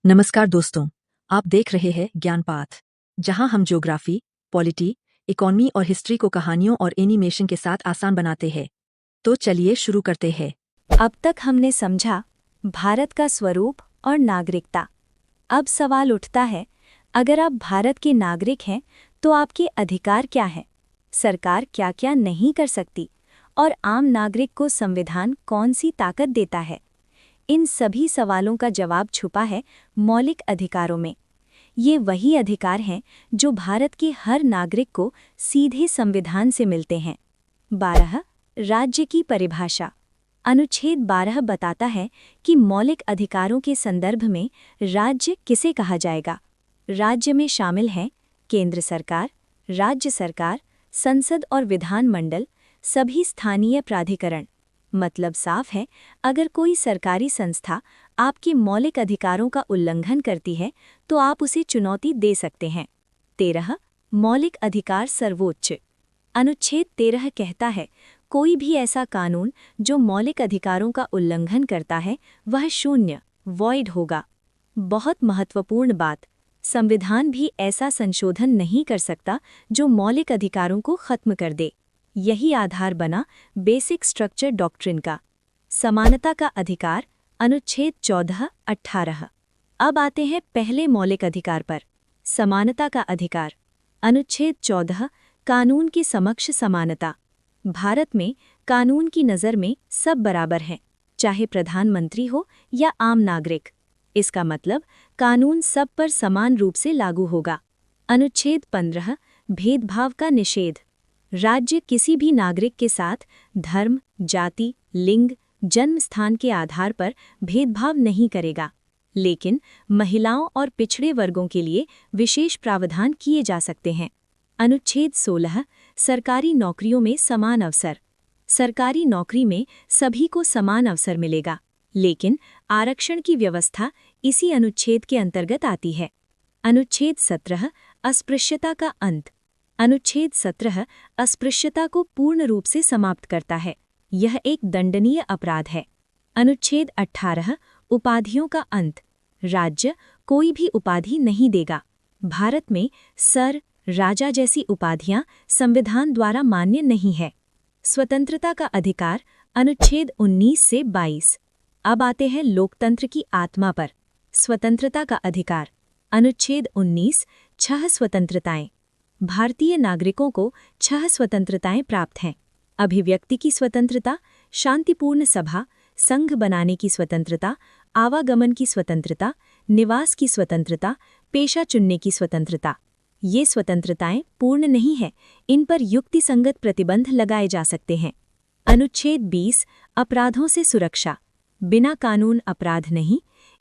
नमस्कार दोस्तों, आप देख रहे हैं ज्ञान पाथ, जहां हम ज्योग्राफी, पॉलिटी, इकोनॉमी और हिस्ट्री को कहानियों और एनिमेशन के साथ आसान बनाते हैं। तो चलिए शुरू करते हैं। अब तक हमने समझा भारत का स्वरूप और नागरिकता। अब सवाल उठता है, अगर आप भारत के नागरिक हैं तो आपके अधिकार क्या हैं? सरकार क्या क्या नहीं कर सकती और आम नागरिक को संविधान कौन सी ताकत देता है? इन सभी सवालों का जवाब छुपा है मौलिक अधिकारों में। ये वही अधिकार हैं जो भारत के हर नागरिक को सीधे संविधान से मिलते हैं। 12. राज्य की परिभाषा। अनुच्छेद 12 बताता है कि मौलिक अधिकारों के संदर्भ में राज्य किसे कहा जाएगा। राज्य में शामिल हैं केंद्र सरकार, राज्य सरकार, संसद और विधान मंडल, सभी स्थानीय प्राधिकरण। मतलब साफ है, अगर कोई सरकारी संस्था आपके मौलिक अधिकारों का उल्लंघन करती है तो आप उसे चुनौती दे सकते हैं। 13. मौलिक अधिकार सर्वोच्च। अनुच्छेद 13 कहता है, कोई भी ऐसा कानून जो मौलिक अधिकारों का उल्लंघन करता है वह शून्य वॉइड होगा। बहुत महत्वपूर्ण बात, संविधान भी ऐसा संशोधन नहीं कर सकता जो मौलिक अधिकारों को खत्म कर दे। यही आधार बना बेसिक स्ट्रक्चर डॉक्ट्रिन का। समानता का अधिकार। अनुच्छेद 14-18। अब आते हैं पहले मौलिक अधिकार पर, समानता का अधिकार। अनुच्छेद 14, कानून के समक्ष समानता। भारत में कानून की नज़र में सब बराबर हैं, चाहे प्रधानमंत्री हो या आम नागरिक। इसका मतलब कानून सब पर समान रूप से लागू होगा। अनुच्छेद 15, भेदभाव का निषेध। राज्य किसी भी नागरिक के साथ धर्म, जाति, लिंग, जन्म स्थान के आधार पर भेदभाव नहीं करेगा, लेकिन महिलाओं और पिछड़े वर्गों के लिए विशेष प्रावधान किए जा सकते हैं। अनुच्छेद 16, सरकारी नौकरियों में समान अवसर। सरकारी नौकरी में सभी को समान अवसर मिलेगा, लेकिन आरक्षण की व्यवस्था इसी अनुच्छेद के अंतर्गत आती है। अनुच्छेद 17, अस्पृश्यता का अंत। अनुच्छेद 17 अस्पृश्यता को पूर्ण रूप से समाप्त करता है। यह एक दंडनीय अपराध है। अनुच्छेद 18, उपाधियों का अंत। राज्य कोई भी उपाधि नहीं देगा। भारत में सर, राजा जैसी उपाधियां संविधान द्वारा मान्य नहीं है। स्वतंत्रता का अधिकार। अनुच्छेद 19 से 22। अब आते हैं लोकतंत्र की आत्मा पर, स्वतंत्रता का अधिकार। अनुच्छेद 19, 6 स्वतंत्रताएं। भारतीय नागरिकों को 6 स्वतंत्रताएं प्राप्त हैं। अभिव्यक्ति की स्वतंत्रता, शांतिपूर्ण सभा, संघ बनाने की स्वतंत्रता, आवागमन की स्वतंत्रता, निवास की स्वतंत्रता, पेशा चुनने की स्वतंत्रता। ये स्वतंत्रताएं पूर्ण नहीं हैं, इन पर युक्तिसंगत प्रतिबंध लगाए जा सकते हैं। अनुच्छेद 20, अपराधों से सुरक्षा। बिना कानून अपराध नहीं,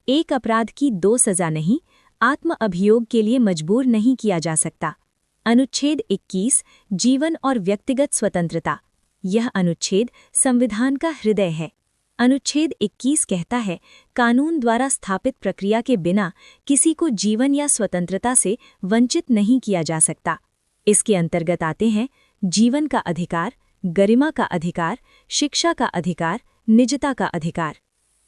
एक अपराध की 2 सजा नहीं, आत्म अभियोग के लिए मजबूर नहीं किया जा सकता। अनुच्छेद 21, जीवन और व्यक्तिगत स्वतंत्रता। यह अनुच्छेद संविधान का हृदय है। अनुच्छेद 21 कहता है, कानून द्वारा स्थापित प्रक्रिया के बिना किसी को जीवन या स्वतंत्रता से वंचित नहीं किया जा सकता। इसके अंतर्गत आते हैं जीवन का अधिकार, गरिमा का अधिकार, शिक्षा का अधिकार, निजता का अधिकार।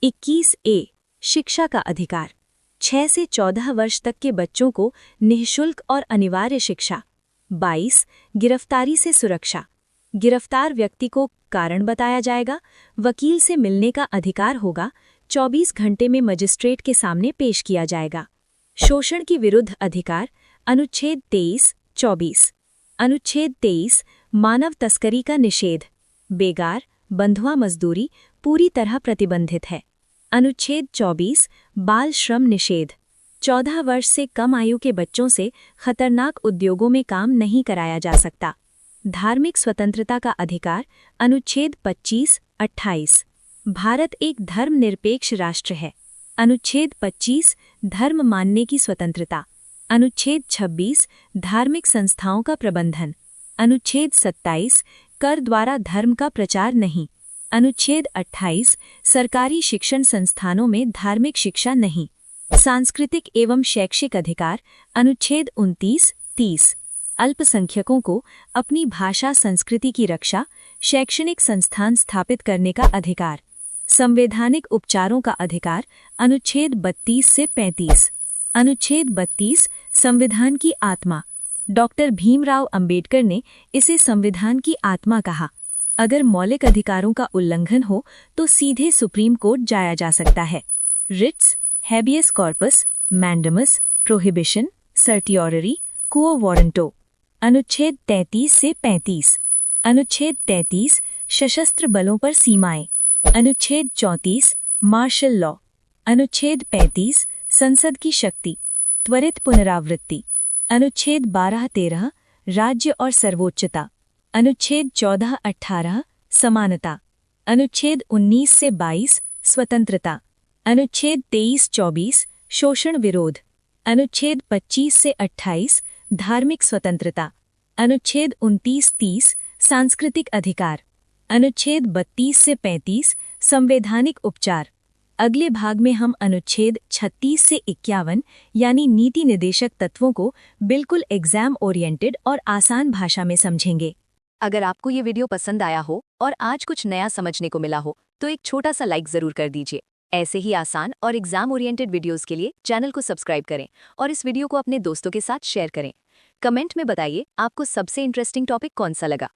21A, शिक्षा का अधिकार। 6 से 14 वर्ष तक के बच्चों को निःशुल्क और अनिवार्य शिक्षा। 22, गिरफ्तारी से सुरक्षा। गिरफ्तार व्यक्ति को कारण बताया जाएगा, वकील से मिलने का अधिकार होगा, 24 घंटे में मजिस्ट्रेट के सामने पेश किया जाएगा। शोषण के विरुद्ध अधिकार। अनुच्छेद 23-24। अनुच्छेद 23, मानव तस्करी का निषेध। बेगार, बंधुआ मजदूरी पूरी तरह प्रतिबंधित है। अनुच्छेद 24, बाल श्रम निषेध। 14 वर्ष से कम आयु के बच्चों से खतरनाक उद्योगों में काम नहीं कराया जा सकता। धार्मिक स्वतंत्रता का अधिकार। अनुच्छेद 25-28। भारत एक धर्मनिरपेक्ष राष्ट्र है। अनुच्छेद 25, धर्म मानने की स्वतंत्रता। अनुच्छेद 26, धार्मिक संस्थाओं का प्रबंधन। अनुच्छेद 27, कर द्वारा धर्म का प्रचार नहीं। अनुच्छेद 28, सरकारी शिक्षण संस्थानों में धार्मिक शिक्षा नहीं। सांस्कृतिक एवं शैक्षिक अधिकार। अनुच्छेद 29-30, अल्पसंख्यकों को अपनी भाषा संस्कृति की रक्षा, शैक्षणिक संस्थान स्थापित करने का अधिकार। संवैधानिक उपचारों का अधिकार, अनुच्छेद 32 से 35। अनुच्छेद 32, संविधान की आत्मा। डॉक्टर भीमराव अंबेडकर ने इसे संविधान की आत्मा कहा। अगर मौलिक अधिकारों का उल्लंघन हो तो सीधे सुप्रीम कोर्ट जाया जा सकता है। Writs, habeas corpus, mandamus, prohibition, certiorari, quo warranto. अनुच्छेद 33 से 35। अनुच्छेद 33, सशस्त्र बलों पर सीमाएं। अनुच्छेद 34, मार्शल लॉ। अनुच्छेद 35, संसद की शक्ति, त्वरित पुनरावृत्ति। अनुच्छेद 12-13, राज्य और सर्वोच्चता। अनुच्छेद 14-18, समानता। अनुच्छेद 19 से 22, स्वतंत्रता। अनुच्छेद 23-24, शोषण विरोध। अनुच्छेद 25 से 28, धार्मिक स्वतंत्रता। अनुच्छेद 29-30, सांस्कृतिक अधिकार। अनुच्छेद 32 से 35, संवैधानिक उपचार। अगले भाग में हम अनुच्छेद 36 से 51 यानी नीति निर्देशक तत्वों को बिल्कुल एग्जाम ओरिएंटेड और आसान भाषा में समझेंगे। अगर आपको ये वीडियो पसंद आया हो और आज कुछ नया समझने को मिला हो तो एक छोटा सा लाइक जरूर कर दीजिए। ऐसे ही आसान और एग्जाम ओरिएंटेड वीडियोस के लिए चैनल को सब्सक्राइब करें और इस वीडियो को अपने दोस्तों के साथ शेयर करें। कमेंट में बताइए आपको सबसे इंटरेस्टिंग टॉपिक कौन सा लगा।